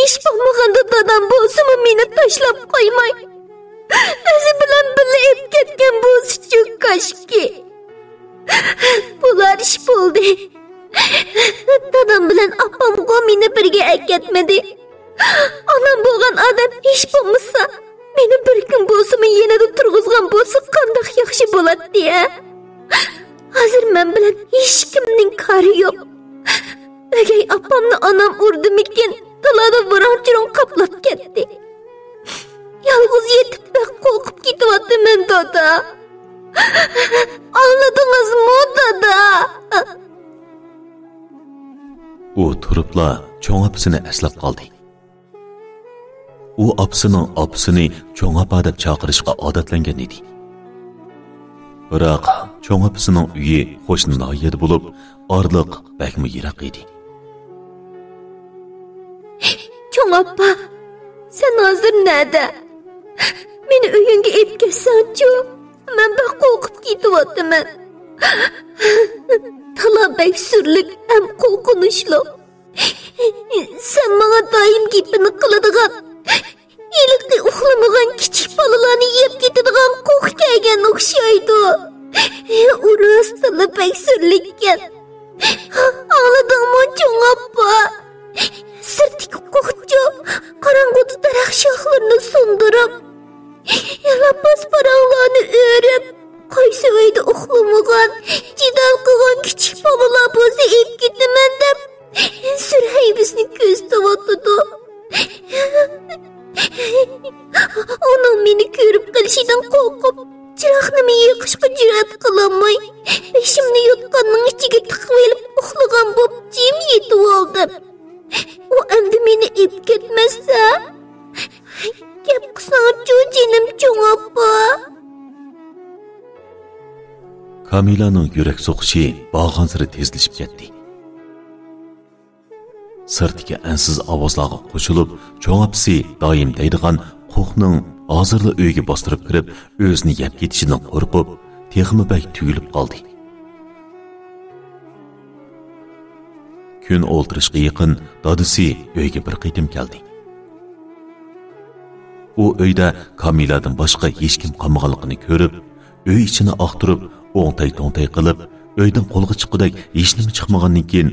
iş bo'lmaganda dadam bo'lsa-mu meni tashlab qo'ymay. O'zi bilan birga ep ketgan bo'lsa-chu koshki. Bular ish bo'ldi. Dadam bilan opamga meni birga ketmadi. Onam bo'lgan odam ish bo'lmasa, meni bir kun bo'lsa-mu yanada turg'izgan bo'lsa qanday yaxshi bo'ladi-ya. Hozir men bilan hech kimning kari yo'q. Ögey opamni onam urdimikin, talada viranchiron qaplab ketdi. Yolg'iz yetib qo'rqib ketyapman dada. Anladingizmi dada? U turibla cho'ng opasini eslab qoldi. U opasini cho'ng opa deb chaqirishga odatlangan edi. Biroq cho'ng opasining uyi qo'shni noyada bo'lib, orliq bakmi yiroq edi. Cho'ng opa, sen hozir nada? Meni uyingga ep kelsan-chu, men bir qo'rqib ketyapman. Talabek surlik ham qo'rqinchli. Sen menga doim gapini qiladigan, iliqi uxlamagan kichik bolalarni yeb ketadigan qo'q kelgan o'xshaydi. Uras talabek surlikkan. Anladingmi cho'ng opa? Sirtiki qo'qchu qorong'uda daraxt shoxlarini so'ndirib, lapas paranglarni o'rib, qaysi uyda uxlamagan, jidal qilgan kichik bolalar bo'lsa ep ketaman deb surhaybisni ko'zlayotdi. Onun meni ko'rib qolishidan qo'rqib, chiroqni yoqishga jur'at qilolmay, beshimni yotqanning ichiga tiqib olib uxlagan bo'lib jim yetib oldim. O endi meni ep ketmasa, gap qilsang-chu jinim cho'ng opa. Kamilaning yurak so'qishi bag'ansiri tezlashib ketdi. Sirtga ansiz ovozlarga qo'shilib, cho'ng opasi doim deydigan qo'qning hozirla uyga bostirib kirib, o'zini yeb ketishidan qo'rqib, texmi bak tuyulib qoldi. Kun o'ltirishga yaqin dadisi uyga bir qitim keldi. U uyda Kamiladan boshqa hech kim qolmaganligini ko'rib, uy ichini oqtirib, o'ngtay-to'ngtay qilib, uydan qo'lga chiqqudek hech nima chiqmagandan keyin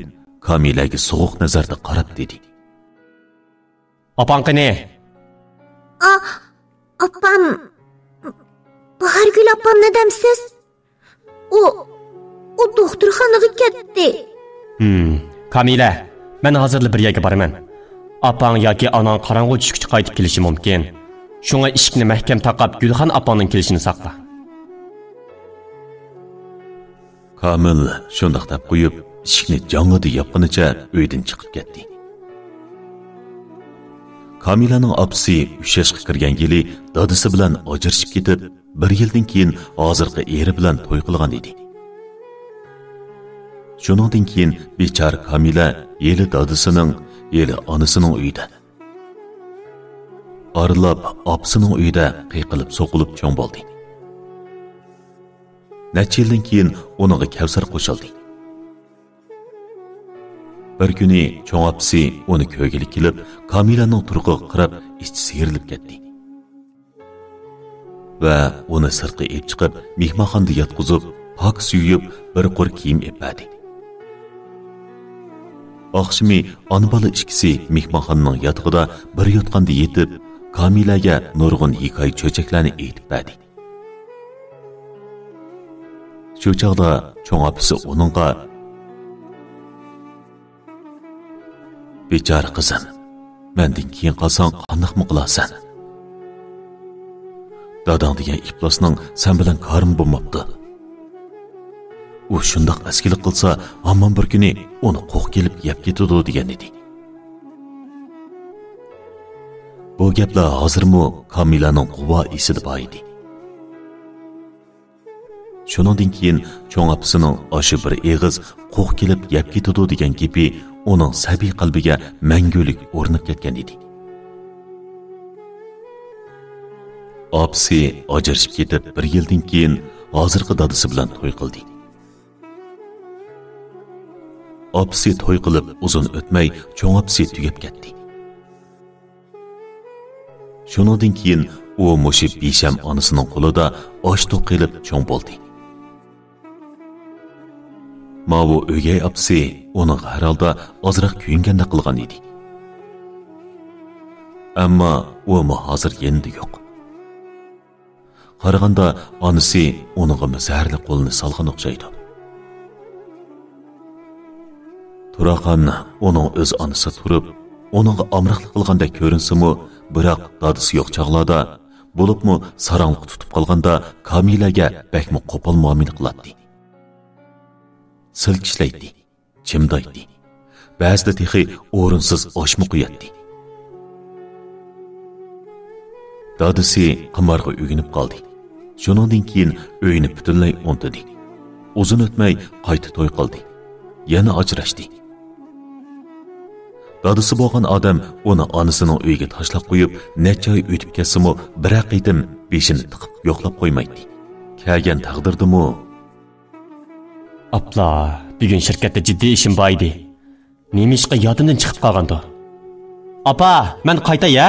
Kamilaga so'g'uq nazarda qarab dedi. Opang qani? Opam. Bahargul opam ne demsiz? O doktorxonaga ketdi. Kamila, men hozirli bir yerga boraman. Opang yoki onang qorong'u tushguncha qaytib kelishi mumkin. Shunga eshikni mahkam taqab, Gulxon opangning kelishini saqla. Kamil shundoq deb qo'yib, eshikni jong'ida yopganicha uydan chiqib ketdi. Kamilaning opasi 3 yoshga kirgan yili dadasi bilan ajrashib ketib, 1 yildan keyin hozirgi eri bilan to'y qilgan edi. Shuningdan keyin bechora Kamila yeli dadasining, yeli onasining uyida. Arlab opasining uyida qiyqilib so'qilib cho'ng bo'ldi. Necha yildan keyin uninga Kavsar qo'shildi. Bir kuni cho'ng opasi uni ko'rgili kelib, Kamilaning turqiga qarab ichi siyrilib ketdi. Va uni sirtqa ep chiqib, mehmonxonada yotqizib, pok suyib, bir qo'r kiyim epadi. Oqshimi ona bola ikkisi mehmonxonaning yotqida bir yotqanda yetib, Kamilaga nurg'un hikoya cho'chaklarni aytib berdi. Shu chog'da cho'ng opasi uningga bechora qizim, mendan keyin qolsang qandoqmi qilasan? Dadang degan iflosning sen bilan korim bo'lmabdi. U shundoq askilik qilsa, hamon bir kuni uni qo'q kelib yeb ketadi degan edi. Bu gaplar hozirmi Kamilaning quva esida bor edi. Shuningdan keyin cho'ng opasining oshi bir eg'iz qo'q kelib yeb ketadi degan gapi uning sabiy qalbiga mangulik o'rnab ketgan edi. Opasi ajrashib ketib 1 yildan keyin hozirgi dadasi bilan to'y qildi. Opasi to'y qilib uzun o'tmay cho'ng opasi tugab ketdi. Shuningdan keyin u mushi besham onasining qo'lida osh-to'q qilib cho'ng bo'ldi. Mavu o'gay apsi uning har holda ozroq kuyinganda qilgan edi. Ammo u hozir endi yo'q. Qaraganda onasi uningga mazarli qo'lni solgan o'xshaydi. Turaqan uning o'z onasi turib, uningga amriqlik qilganda ko'rinsimi, biroq dadisi yo'q chog'larda, bo'libmi saranglik tutib qolganda Kamilaga bakmi qo'pol muomala qiladi. Silkishlaydi, chimdaydi. Ba'zida texi o'rinsiz oshmi qo'yadi. Dadisi qimorga o'ginib qoldi. Shuningdan keyin uyini butunlay unuttdi. Uzun o'tmay qayta to'y qildi. Yana ajrashdi. Dadisi bo'lgan odam uni onasining uyiga tashlab qo'yib, necha oy o'tib ketsimi, bir qitim beshini tiqib yo'qlab qo'ymaydi. Kelgan taqdirdimi? Abla, bugun shirkatda jiddiy ishim bor edi. Nima ishqa yodimdan chiqib qolgandi? Apa, men qaytay-ya.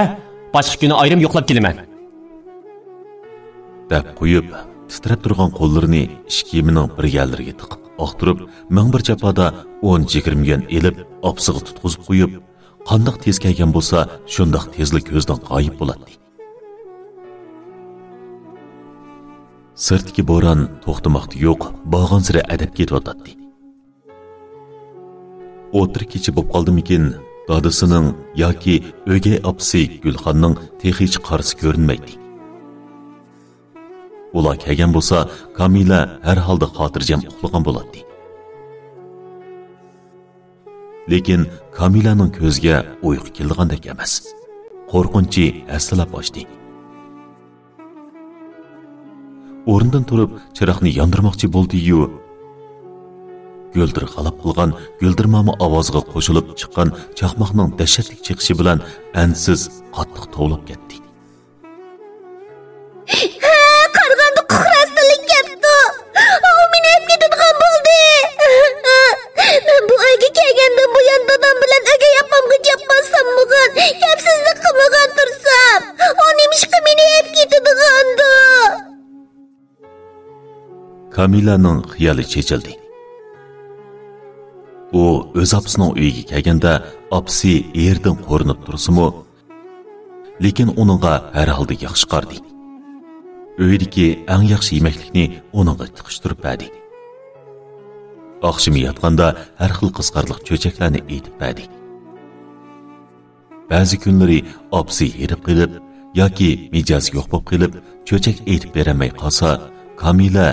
Boshqa kuni ayrim yo'qlab kelaman. Deb qo'yib, titrab turgan qo'llarini ish kiyimining bir yerlariga tiqib, oqtirib, ming bir japoda 10-20 gan elib, opsig'i tutqizib qo'yib, qandoq tez kelgan bo'lsa, shundoq tezlik ko'zdan g'oyib bo'ladi. Sirtki bo'ron to'xtamoqda yo'q, bog'on sira adab ketyotdi. O'tir kechi bo'lib qoldimikin, dadisining yoki o'gay opsi Gulxonning texich qarisi ko'rinmaydi. Ular kelgan bo'lsa, Kamila har holda xotirjam uxlagan bo'ladi. Lekin Kamilaning ko'ziga uyqu kelgandek emas. Qo'rqinchi aslab ochdi. O'rnidan turib, chiroqni yondirmoqchi bo'ldi-yu, guldir g'alab qilgan guldirmami ovoziga qo'shilib chiqqan chaqmoqning dahshatli chiqishi bilan ansiz qattiq tovlab ketdi. Qarg'anda quhrastalik ketdi. Meni hep ketadigan bo'ldi. Men bu uyga kelgandan buyon dadam bilan o'gay opamga gaplasam bo'lgan, gapsizlik qilmagan tursam, o nimishqa meni hep ketadigandı. Kamilaning xiyoli chechildi. U o'z opasining uyiga kelganda opasi erdan qo'rinib tursimi, lekin uningga har holda yaxshi qardi. Uydagi eng yaxshi yemeklikni uningga tiqishtirib berdi. Oqshimi yotganda har xil qisqarliq cho'chaklarni aytib berdi. Ba'zi kunlari opasi yerib qilib yoki mijoz yo'q bo'lib qilib cho'chak aytib beramay qolsa, Kamila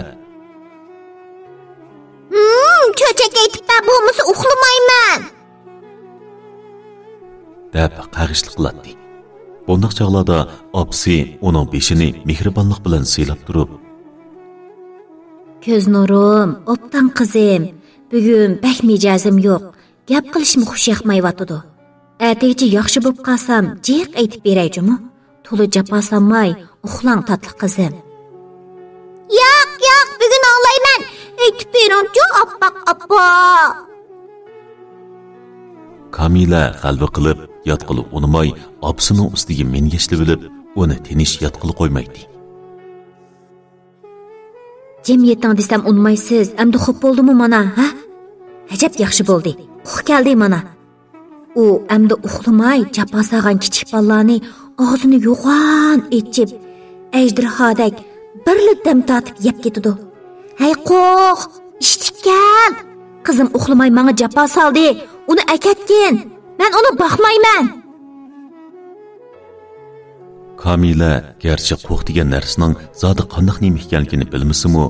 cho'chak aytib bo'lmasa uxlamayman deb qag'ishlik qiladi. Bundoq chog'larda opasi uning beshini mehribonlik bilan siylab turib, ko'z nurim, optan qizim, bugun bak mijozim yo'q, gap qilishim xush yoqmayotidi. Ataychi yaxshi bo'lib qolsam, jiq aytib berayjimi? To'la jafo solmay, uxlang tatli qizim. Yo'q, bugun o'g'layman. Aytib beringchi, oppoq oppo. Kamila g'alva qilib, yotqilib unimay, opasining ustiga mengashli bilib, uni tinish yotqilib qo'ymaydi. Jim yeting desam unmaysiz, endi xo'p bo'ldimi mana, ha? Ajab yaxshi bo'ldi. Quh keldi mana. U endi uxlamay, jafo solgan kichik bolalarni og'zini yo'g'on etib, ejderhodek birli dam tatib yeb ketdi. Hey qo'q, ishtik kel. Qizim uxlamay menga jafo soldi. Uni akatgin. Men uni baxmayman. Kamila gerçi qo'q degan narsaning zodi qandoq nima ekanligini bilmasimi?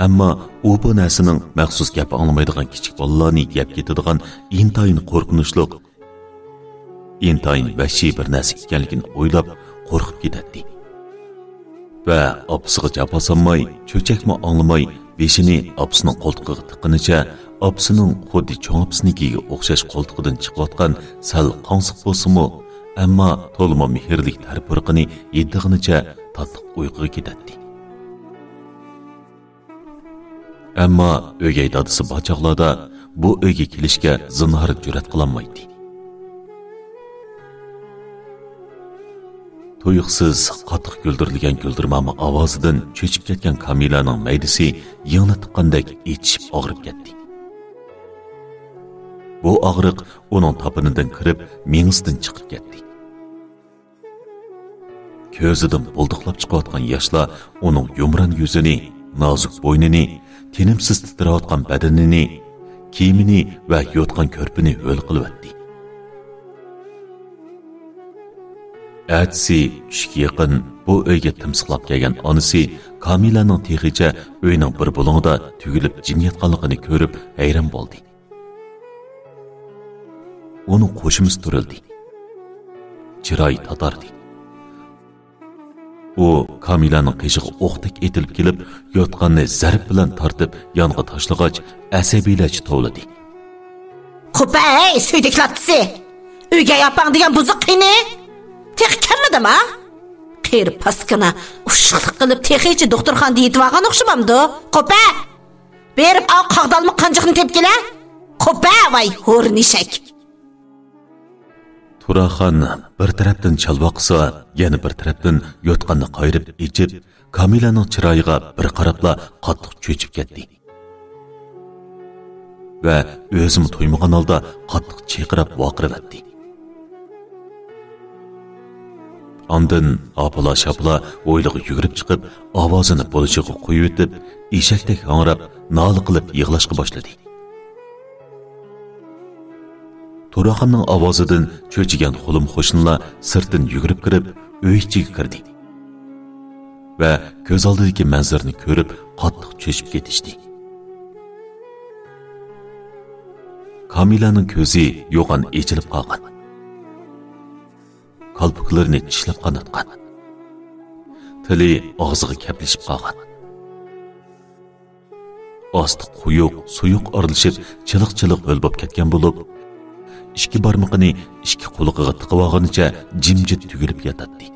Ammo u bu narsaning maxsus gap anglamaydigan kichik bolalarni yeb ketadigan intayin qo'rqinchli, intayin vahshiy bir narsa ekanligini o'ylab qo'rqib ketadi. Va opasiga jafo solmay, cho'chakmi anglamay, beshini opasining qo'ltig'iga tiqqanicha, opasining xuddi cho'ng opasinikiga o'xshash qo'ltig'idan chiqayotgan sal qonsiq bo'lsa-mu, ammo to'lma mehrlik tarpurqini yeddig'inicha tatliq uyquga ketadi. Ammo o'gay dadisi bachaqlarda bu uyga kelishga zinhor jur'at qilolmaydi. Tuyuqsiz qattiq güldürilgan güldürmami ovozidan cho'chib ketgan Kamilaning maydisi yengni tiqqandek ichib og'rib ketdi. Bu og'riq uning topinidan kirib, miyasidan chiqib ketdi. Ko'zidan bulduqlab chiqayotgan yoshlar uning yumran yuzini, nozik bo'ynini, tinimsiz titrayotgan badanini, kiyimini va yotgan ko'rpini ho'l qilyapti. Әтсі үшкі yaqin bu uyga timsiqlab kelgan onasi Kamilaning texicha uyning bir bo'lingida tugilib jim yotganligini ko'rib hayron bo'ldi. Uning qo'shimiz turildi. Chiroyi tatardi. U Kamilaning qishig'i o'qdek etilib kelib, yotganni zarb bilan tortib yonga tashlagach, asabiylarcha tovladi. "Qopay, suydiklattisi! Uyga yapang degan buzuq qini? Tex kelmadim ha? Qir paskana ushliq qilib texichi doktorxonada yetib olgan o'xshamamdi. Qopa! Berib al qog'dalmi qanjiqni tepkila? Qopa, voy ho'rnishak!" Turaxon bir tarafdan chalvoqsa, yana bir tarafdan yotganni qayrib ichib, Kamilaning chiroyiga bir qarabla qattiq cho'chib ketdi. Va o'zim to'ymagan holda qattiq chaqirib voqiribdi. Ondan apala-shapla o'ylig'i yugurib chiqib, ovozini bo'lishiga qo'yib o'tib, eshakdek hangrab, nola qilib yig'lashga boshladi. Turaxonning ovozidan cho'chigan xulim qo'shnilar sirtdan yugurib kirib, uy ichiga kirdi. Va ko'z oldidagi manzarani ko'rib, qattiq cho'chib ketishdi. Kamilaning ko'zi yo'g'on echilib qolgan. Qalpoqlarini tishlab qanatgan. Tili og'ziga kaplashib qolgan. Osti quyuq, suyuq aralashib, chiliq-chiliq o'lbab ketgan bo'lib, ikki barmoqini ikki qo'liga tiqib olganicha jimjit tugilib yotadi.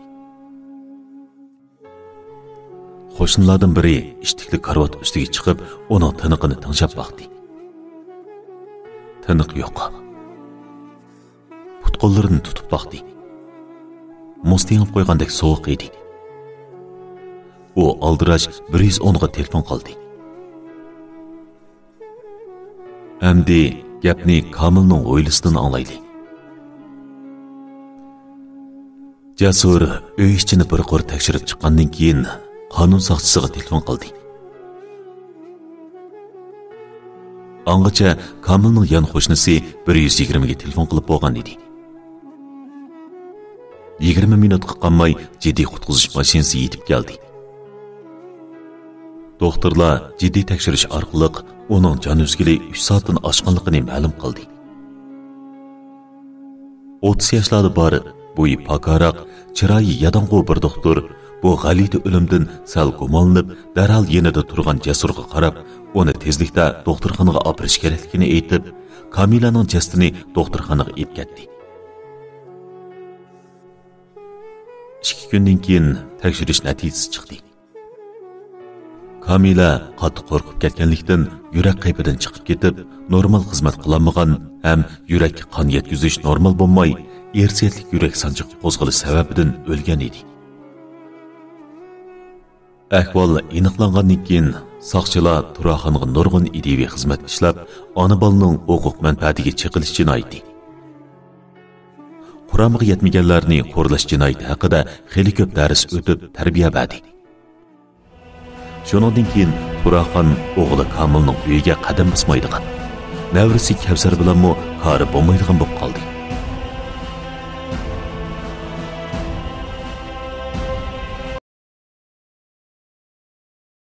Qo'shnilardan biri ishtikli karvat ustiga chiqib, uning tiniqini tinglab baqdi. Tiniq yo'q. Put-qo'llarini tutib baqdi. Mustingib qo'ygandek sovuq edi. U aldirash 110 ga telefon qildi. Amdi gapni Kamilning o'ylisidan anglaydi. Jasur uy ichini bir qo'r tekshirib chiqqandan keyin qonun soqchisiga telefon qildi. Angacha Kamilning yan qo'shnisi 120 ga telefon qilib bo'lgan edi. 20 minutga qolmay jiddiy qutqizish mashinasi yetib keldi. Doktorlar jiddiy tekshirish orqali uning jon uzgili 3 soatdan oshganligini ma'lum qildi. 30 yoshlarda bor, bo'yi pakaroq, chiroyi yadang'u bir doktor bu g'alati o'limdan sal gumonlanib, darhol yenida turgan Jasurga qarab, uni tezlikda doktorxonaga olib borish kerakligini aytib, Kamilaning jasadini doktorxonaga olib ketdi. 2 kundan keyin tekshirish natijasi chiqdi. Kamila qattiq qo'rqib ketganlikdan yurak qaybidan chiqib ketib, normal xizmat qilolmagan ham yurakka qon yetkazish normal bo'lmay, ersiyatlik yurak sanchiqi qo'zg'alish sababidan o'lgan edi. Ahvol aniqlangandan keyin soqchilar Turaxonga nurg'un idiviy xizmat ishlab, ona bolaning huquq manfaatiga chiqilish jinoyati, Quramga yetmaganlarni qo'rlash jinoyati haqida xeli ko'p dars o'tib tarbiya berdi. Shuningdan keyin Turaxon o'g'li Kamilning uyiga qadam bosmaydigan, navrisi Kavsar bilanmi kori bo'lmaydigan bo'lib qoldi.